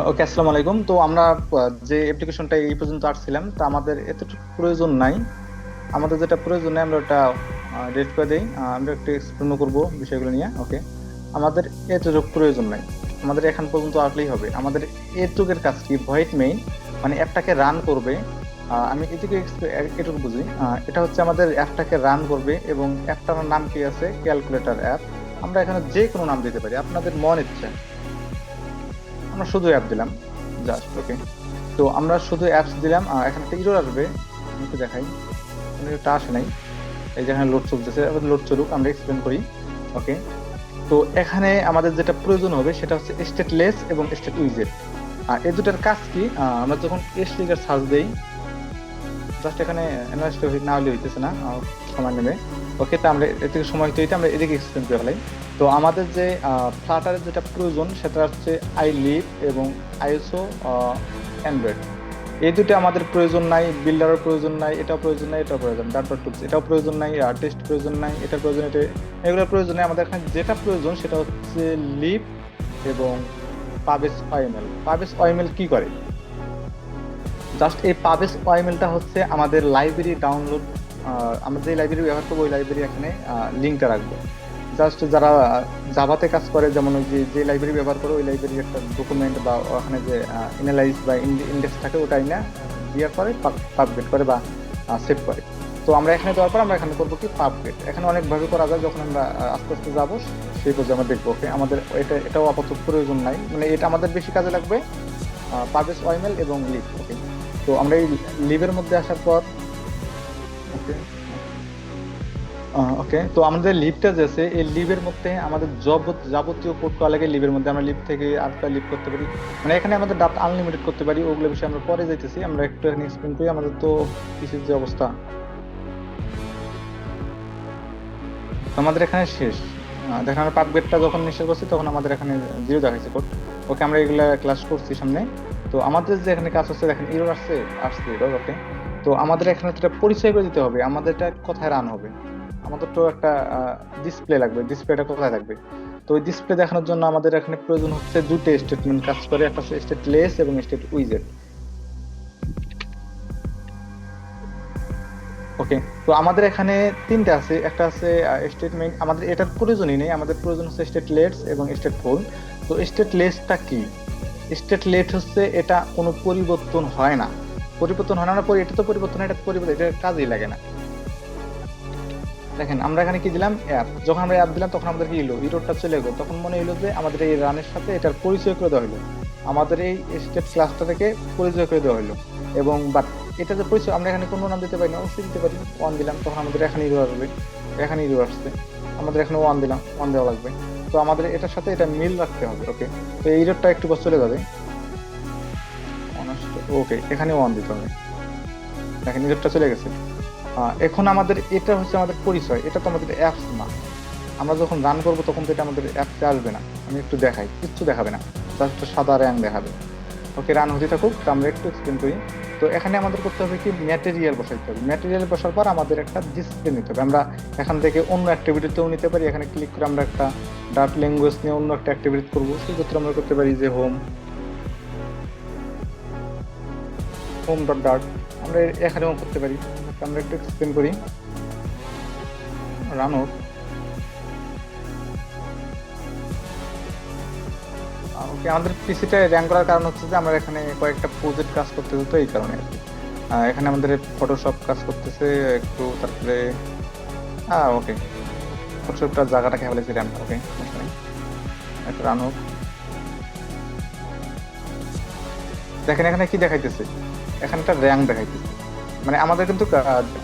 ওকে, আসসালামু আলাইকুম। তো আমরা যে অ্যাপ্লিকেশনটা এই পর্যন্ত আসছিলাম, তা আমাদের এতটুকু প্রয়োজন নাই। আমাদের যেটা প্রয়োজন নাই আমরা ওটা ডিলিট করে দিই। আমরা একটু এক্সপ্লেন করবো বিষয়গুলো নিয়ে। ওকে, আমাদের এতটুকু প্রয়োজন নাই, আমাদের এখান পর্যন্ত আসলেই হবে। আমাদের এটুকের কাজ কি? ভয়েড মেইন, মানে অ্যাপটাকে রান করবে। আমি এদিকে এটুকু বুঝি। এটা হচ্ছে আমাদের অ্যাপটাকে রান করবে, এবং অ্যাপটার নাম কি আছে? Calculator app. আমরা এখানে যে কোনো নাম দিতে পারি, আপনাদের মন ইচ্ছা। আমরা শুধু অ্যাপ দিলাম, জাস্ট। ওকে, তো আমরা শুধু অ্যাপস দিলাম। এখানে একটা ইরর আসবে, আমি একটু দেখাই। এটা আসে নাই, এই যে এখানে লোড চলতেছে, লোড চলুক, আমরা এক্সপ্লেন করি। ওকে, তো এখানে আমাদের যেটা প্রয়োজন হবে সেটা হচ্ছে স্টেটলেস এবং স্টেট উইজেট। আর এই দুটার কাজ কি? আমরা যখন এস লিগার সার্চ দেই, জাস্ট এখানে অ্যানালাইসড না হলে হইতেছে না, সময় নেবে। ওকে, তো আমরা এদিকে সময় হইতে হইতে আমরা এদিকে এক্সপ্লেন করে ফেলাই। তো আমাদের যে ফ্লাটারের যেটা প্রয়োজন সেটা হচ্ছে আই লিভ এবং আইএসও অ্যান্ড্রয়েড। এই দুটো আমাদের প্রয়োজন নাই। বিল্ডারের প্রয়োজন নাই, এটাও প্রয়োজন নাই, এটাও প্রয়োজন। ডাটা টুলস এটাও প্রয়োজন নাই, টেস্ট প্রয়োজন নাই, এটা প্রয়োজন, এটা এগুলোর প্রয়োজন নাই। আমাদের এখানে যেটা প্রয়োজন সেটা হচ্ছে লিভ এবং পাবেস ওএমএল। পাবেস ওএমএল কি করে? জাস্ট এই পাবেস ওএমএলটা হচ্ছে আমাদের লাইব্রেরি ডাউনলোড। আমরা যে লাইব্রেরি ব্যবহার করবো ওই লাইব্রেরি এখানে লিঙ্কটা রাখবো। জাস্ট যারা জাভাতে কাজ করে, যেমন ওই যে যে লাইব্রেরি ব্যবহার করে ওই লাইব্রেরির একটা ডকুমেন্ট বা ওখানে যে এনালাইজ বা ইন্ডেক্স থাকে ওটাই না দিয়ে করে পাবগেট করে বা সেভ করে। তো আমরা এখানে দেওয়ার পর আমরা এখানে করবো কি পাবগেট। এখানে অনেকভাবে করা যায়, যখন আমরা আস্তে আস্তে যাবো সেই পর্যায়ে আমরা দেখবো। ওকে, আমাদের এটাও আপাতত প্রয়োজন নাই, মানে এটা আমাদের বেশি কাজে লাগবে পাবেস ওএমএল এবং লিভ। ওকে, তো আমরা এই লিভের মধ্যে আসার পর, ওকে ওকে, তো আমাদের লিভটা যে আছে এই লিভের মধ্যে আমাদের যাবতীয় কোড করা লাগে। লিভের মধ্যে আমরা লিভ থেকে আরেকটা লিভ করতে পারি, মানে এখানে আমাদের ডাটা আনলিমিটেড করতে পারি। ওগুলো বিষয়ে আমরা পরে যাইতেছি, আমরা একটু এখানে এক্সপ্লেন করি আমাদের তো কিসের যে অবস্থা। তো আমাদের এখানে শেষ। দেখেন আমরা পাবগেটটা যখন নিশ্চয় করছি তখন আমাদের এখানে জিরো দেখাচ্ছে কোড। ওকে, আমরা এগুলা ক্লাস করছি সামনে। তো আমাদের যে এখানে কাজ হচ্ছে, দেখেন ইরর আসছে, আসছে ইরর। ওকে, তো আমাদের এখানে একটা পরিচয় করে দিতে হবে, আমাদের এটা কোথায় রান হবে। আমাদের তো একটা ডিসপ্লে লাগবে, ডিসপ্লেটা কোথায় থাকবে। তো ওই ডিসপ্লে দেখানোর জন্য আমাদের এখানে প্রয়োজন হচ্ছে দুটো স্টেটমেন্ট কাজ করে, একটা হচ্ছে স্টেটলেস এবং স্টেট উইজেট। ওকে, তো আমাদের এখানে তিনটা আছে। একটা আছে স্টেটমেন্ট, আমাদের এটার প্রয়োজনই নেই, আমাদের প্রয়োজন হচ্ছে স্টেটলেটস এবং স্টেটফুল। তো স্টেটলেসটা কি? স্টেটলেট হচ্ছে এটা কোনো পরিবর্তন হয় না, পরিবর্তন হয় না পরে এটা তো পরিবর্তন হয়, এটা পরিবর্তন, এটা কাজেই লাগে না। দেখেন আমরা এখানে কি দিলাম? অ্যাপ। যখন আমরা অ্যাপ দিলাম তখন আমাদের কি হলো? ইরোরটা চলে গেল। তখন মনে হলো যে আমাদের এই রানের সাথে এটার পরিচয় করে দেওয়া হলো, আমাদের এই স্টেট ক্লাসটা থেকে পরিচয় করে দেওয়া হলো। এবং বাট এটা যে পরিচয়, আমরা এখানে কোনো নাম দিতে পারি না, অবশ্যই দিতে পারি। ওয়ান দিলাম, তখন আমাদের এখানে ইরো আসবে। এখানে ইরো আসছে, আমাদের এখানে ওয়ান দিলাম, ওয়ান দেওয়া লাগবে। তো আমাদের এটার সাথে এটা মিল রাখতে হবে। ওকে, তো এই ইরোরটা একটু পর চলে যাবে। ওকে, এখানে ওয়ান দিতে হবে। দেখেন ইরোরটা চলে গেছে। এখন আমাদের এটা হচ্ছে আমাদের পরিচয়, এটা তো আমাদের অ্যাপস না। আমরা যখন রান করবো তখন তো এটা আমাদের অ্যাপসে আসবে না। আমি একটু দেখাই, কিচ্ছু দেখাবে না, জাস্ট সাদা র্যাং দেখাবে। ওকে, রান হতে থাকুক, তো আমরা একটু এক্সপ্লেন করি। তো এখানে আমাদের করতে হবে কি? ম্যাটেরিয়াল বসাইতে হবে। ম্যাটেরিয়াল বসার পর আমাদের একটা ডিসপ্লে নিতে হবে। আমরা এখান থেকে অন্য অ্যাক্টিভিটিতেও নিতে পারি। এখানে ক্লিক করে আমরা একটা ডার্ট ল্যাঙ্গুয়েজ নিয়ে অন্য একটা অ্যাক্টিভিটি করবো। সেক্ষেত্রে আমরা করতে পারি যে হোম, হোম ডট ডার্ট, আমরা এখানেও করতে পারি। তো আমরা একটু এক্সপ্লেন করি, রান হোক। ওকে, আমাদের পিসিটা র্যাঙ্ক করার কারণ হচ্ছে যে আমরা এখানে কয়েকটা প্রজেক্ট কাজ করতেছে, তো এই কারণে আর কি। এখানে আমাদের ফটোশপ কাজ করতেছে একটু, তারপরে ওকে, ফটোশপটার জায়গাটা খেয়ে ফেলেছি র্যামটা। ওকে, সমস্যা নেই, একটা রান হোক। দেখেন এখানে কি দেখাইতেছে? এখানে একটা র্যাঙ্ক দেখাইতেছে। মানে আমাদের কিন্তু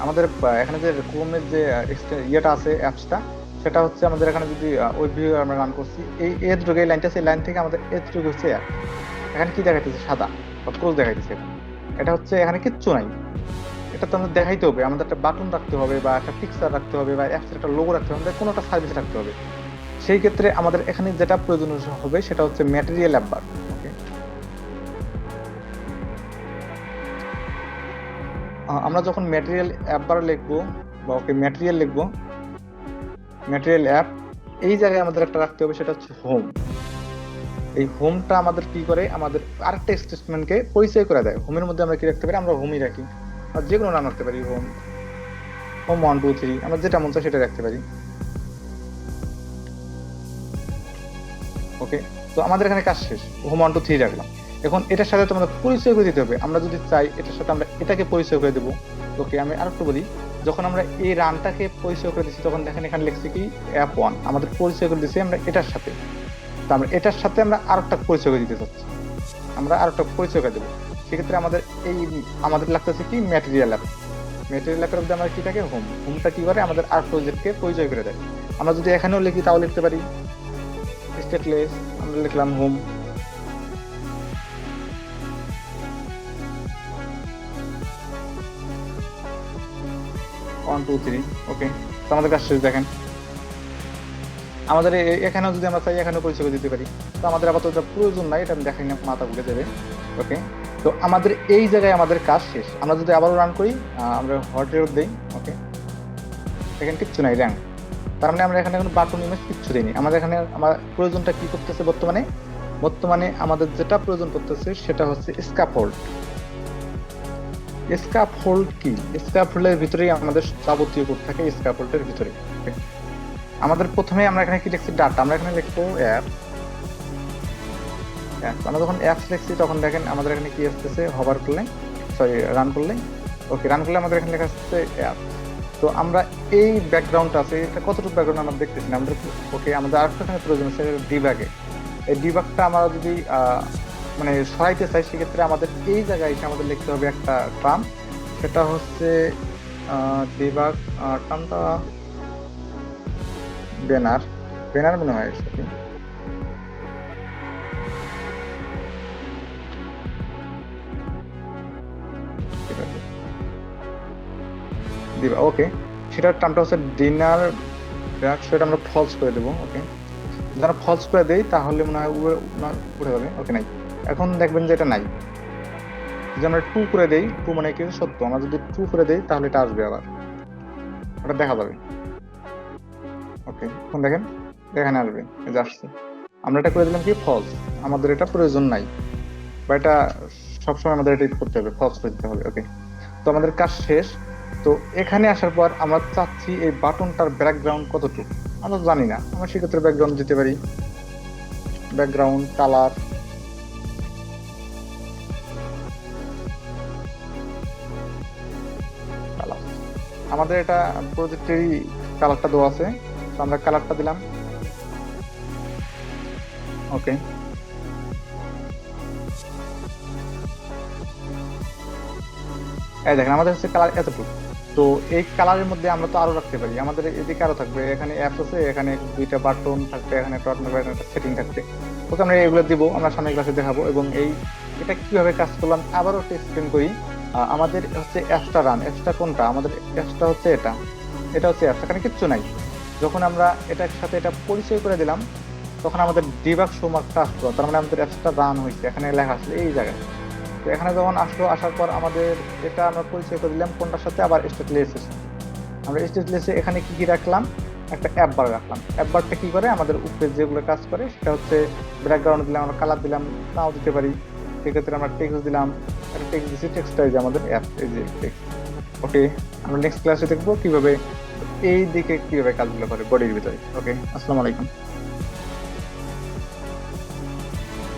আমাদের এখানে যে ক্রোমের যে ইয়েটা আছে অ্যাপসটা, সেটা হচ্ছে আমাদের এখানে যদি ওয়েব ভিউ আমরা রান করছি, এই এতটুকু এই লাইনটা, সেই লাইন থেকে আমাদের এতটুকু হচ্ছে অ্যাপ। এখানে কি দেখাইতেছে? সাদা বা ক্রস দেখাইতেছে এখানে। এটা হচ্ছে এখানে কিচ্ছু নাই। এটা তো আমাদের দেখাইতে হবে, আমাদের একটা বাটন রাখতে হবে বা একটা পিকচার রাখতে হবে বা অ্যাপসের একটা লোগো রাখতে হবে, আমাদের কোনো একটা সার্ভিস রাখতে হবে। সেই ক্ষেত্রে আমাদের এখানে যেটা প্রয়োজন হবে সেটা হচ্ছে ম্যাটেরিয়াল অ্যাপ বার। ওকে, আমরা যখন ম্যাটেরিয়াল অ্যাপ বার লিখবো বা ওকে ম্যাটেরিয়াল লিখবো, ম্যাটেরিয়াল অ্যাপ, এই জায়গায় আমাদের একটা রাখতে হবে, সেটা হচ্ছে হোম। এই হোমটা আমাদের কি করে, আমাদের আরেকটা স্টেটমেন্টকে পরিচয় করে দেয়। হোমের মধ্যে আমরা কি রাখতে পারি, আমরা হোমই রাখি, আর যে কোনো নাম রাখতে পারি, হোম, হোম 1 2 3, আমরা যেটা মন চায় সেটা রাখতে পারি। ওকে, তো আমাদের এখানে কাজ শেষ, হোম 1 2 3 রাখলাম। এখন এটার সাথে তোমাদের পরিচয় করে দিতে হবে। আমরা যদি চাই এটার সাথে আমরা এটাকে পরিচয় করে দেবো। ওকে, আমি আরেকটু বলি, যখন আমরা এই রানটাকে পরিচয় করে দিচ্ছি তখন দেখেন এখানে লিখছি কি F1, আমাদের পরিচয় করে দিচ্ছি আমরা এটার সাথে। তো আমরা এটার সাথে আমরা আরেকটা পরিচয় করে দিতে চাচ্ছি, আমরা আরেকটা পরিচয় করে দেবো। সেক্ষেত্রে আমাদের এই আমাদের লাগতেছে কি ম্যাটেরিয়াল অ্যাপ। ম্যাটেরিয়াল অ্যাপের মধ্যে আমরা কি থাকে, হোম। হোমটা কি করে, আমাদের আরেকটা অবজেক্টকে পরিচয় করে দেয়। আমরা যদি এখানেও লিখি তাও লিখতে পারি স্টেটলেস, আমরা লিখলাম home. One two three okay, তো আমাদের কাজ শেষ। দেখেন আমাদের এখানেও যদি আমরা চাই এখানেও পরিচয় দিতে পারি। তো আমাদের আপাতত এটা প্রয়োজন নাই, এটা আমি দেখাই না, মাথা ঘুরে যাবে। ওকে, তো আমাদের এই জায়গায় আমাদের কাজ শেষ। আমরা যদি আবারও রান করি, আমরা হট রেট দেই। ওকে, এখানে কিচ্ছু নাই র্যাঙ্ক, তার মানে আমরা এখানে কোনো বাটন ইমেজ কিচ্ছু দিইনি। আমাদের এখানে আমার প্রয়োজনটা কি করতেছে বর্তমানে, বর্তমানে আমাদের যেটা প্রয়োজন করতেছে সেটা হচ্ছে স্ক্যাফোল্ড। স্ক্যাফোল্ড কি, স্ক্যাফোল্ডের ভিতরেই আমাদের যাবতীয় কোড থাকে, স্ক্যাফোল্ডের ভিতরে। আমাদের প্রথমে আমরা এখানে কি লিখছি, ডাটা। আমরা এখানে লিখবো অ্যাপ। আমরা যখন অ্যাপস লিখছি তখন দেখেন আমাদের এখানে কি আসতেছে, হভার করলে, সরি রান করলে। ওকে, রান করলে আমাদের এখানে লেখা আসছে অ্যাপ। তো আমরা এই ব্যাকগ্রাউন্ডটা আছে, এটা কতটুকু ব্যাকগ্রাউন্ড আমরা দেখতেছি না আমাদের। ওকে, আমাদের আরেকটা এখানে প্রয়োজন আছে ডিবাগে। এই ডিবাগটা আমরা যদি মানে সরাইতে চাই, সেক্ষেত্রে আমাদের এই জায়গায় এসে আমাদের লিখতে হবে একটা টার্ম, সেটা হচ্ছে ডিবাগ টার্মটা ব্যানার, ব্যানার মনে হয় সেটি। দিবা ওকে, সেটার টার্মটা হচ্ছে ডিনার ব্যাক, সেটা আমরা ফলস করে দেবো। ওকে, যারা ফলস করে দেই তাহলে মনে হয় উঠে যাবে। ওকে, নাই, এখন দেখবেন যে এটা নাই। যদি আমরা টু করে দেই, টু মানে কি সত্য, আমরা যদি টু করে দেই তাহলে এটা আসবে, আবার ওটা দেখা যাবে। ওকে, এখন দেখেন এখানে আসবে, এই যে আসছে। আমরা এটা করে দিলাম কি ফলস, আমাদের এটা প্রয়োজন নাই, বা এটা সবসময় আমাদের এটা করতে হবে, ফলস করে দিতে হবে। ওকে, তো আমাদের কাজ শেষ। তো এখানে আসার পর আমরা চাচ্ছি এই বাটনটার ব্যাকগ্রাউন্ড কতটুকু, আমরা জানি না। আমরা সেক্ষেত্রে ব্যাকগ্রাউন্ড দিতে পারি, ব্যাকগ্রাউন্ড কালার, কালার আমাদের এটা প্রজেক্টেরই কালারটা দেওয়া আছে, তো আমরা কালারটা দিলাম। ওকে, এই দেখেন আমাদের হচ্ছে কালার এতটুকু। তো এই কালারের মধ্যে আমরা তো আরো রাখতে পারি, আমাদের এদিকে আরো থাকবে, এখানে অ্যাপস আছে, এখানে দুইটা বাটন থাকবে, এখানে একটা সেটিং থাকবে। ওকে, আমরা এগুলো দিব, আমরা সামনের ক্লাসে দেখাবো। এবং এটা কিভাবে কাজ করলাম আবারও একটু এক্সপ্লেন করি। আমাদের হচ্ছে অ্যাপসটা রান, অ্যাপসটা কোনটা, আমাদের অ্যাপসটা হচ্ছে এটা, এটা হচ্ছে অ্যাপস, এখানে কিচ্ছু নাই। যখন আমরা এটার সাথে এটা পরিচয় করে দিলাম তখন আমাদের ডিবাগ শো মার্কটা আসলো, তার মানে আমাদের অ্যাপসটা রান হয়েছে, এখানে লেখা আসলে এই জায়গায়। তো এখানে যখন আসলো, আসার পর আমাদের এটা আমরা পরিচয় করে দিলাম কোনটার সাথে, আবার স্টেটলেসের সাথে। আমরা স্টেটলেসে এখানে কি কি রাখলাম, একটা অ্যাপ বার রাখলাম। অ্যাপ বারটা কি করে, আমাদের উপরে যেগুলো কাজ করে সেটা হচ্ছে ব্যাকগ্রাউন্ড দিলাম, আমরা কালার দিলাম, নাও দিতে পারি। সেক্ষেত্রে আমরা টেক্সট দিলাম, একটা টেক্সট দিচ্ছি, টেক্সটটা যে আমাদের অ্যাপ, এই যে টেক্সট। ওকে, আমরা নেক্সট ক্লাসে দেখবো কিভাবে এই দিকে কিভাবে কাজগুলো করে বডির ভিতরে। ওকে, আসসালামু আলাইকুম।